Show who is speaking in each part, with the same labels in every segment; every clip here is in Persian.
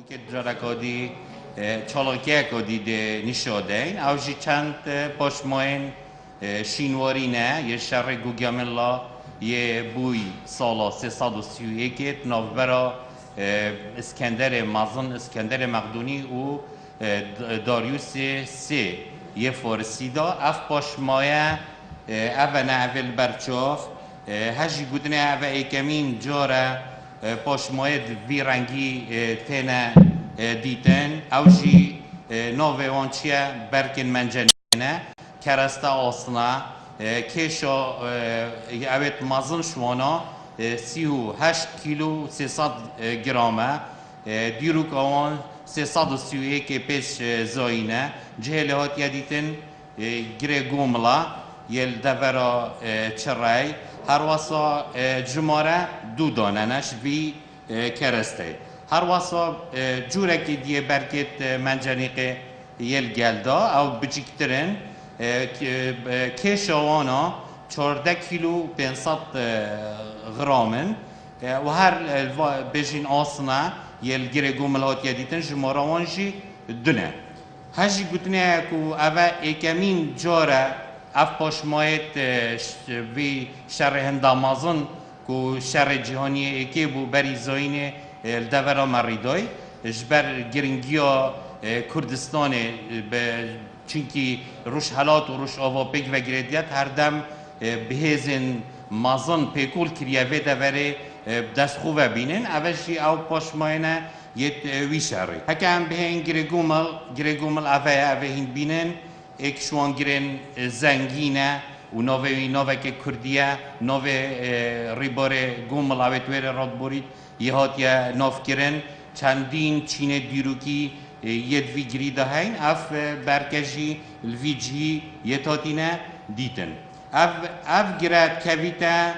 Speaker 1: که جرکادی چالاکیه کدی ده نشادین اوجی چند پشماین شینواری نه یه شر گوگیم الله یه بوی سالا 331 نوبرا اسکندر مازن اسکندر مقدونی و داریوس سه یه فارسی دا اف پشمایه اوه اول برچاف هجی گودنه اوه ایکمین جاره پشمایه وی رنگی تنه دیتن اوجی نوه وانچیه برکن منجنه کرسته آسنا کشا اوید مازن شوانا 38 کیلو 300 گرامه دیروک آوان 331 پیش زاینه جهل هات یدیتن گره گوملا یل دورا چرای هر واسا جماره دو داننش وی کرسته هر واسا جورکی دیه برکت منجنیقه یل گلدا او بچیکترن کشوانا 14 کیلو 500 غرامن و هر بجین آسنا یل گره گوملات یدیتن جماروانجی دونه هجی گوتنه کو اوه ایکمین جاره اف پاشمایت وی شر هندامازن کو شر جهانی ایکی بو بری زاین الدورا مریدای جبر گرنگیا کردستان چونکی روش حالات و روش آوا پیک و گریدیت هر دم بهزن مازن پیکول کریه و دوره دست خوبه بینن اوشی او پاشماینه یه وی شری هکم به این گرگومل اوه هین بینن ایک شوان گرن زنگینه و نوه که کردیه نوه ریباره گومل اوه تویر راد بورید یه هات یه ناف گرن چندین چین دیروکی یه دوی گریده هین اف برکجی الویجی یه تاتینه دیتن اف گرد کویتا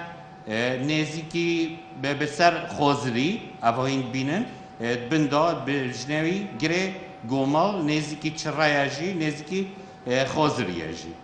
Speaker 1: نزیکی به سر خوزری اوه هین بینن بنداد به جنوی گره گومال نزیکی چرایجی نزیکی خوزریجی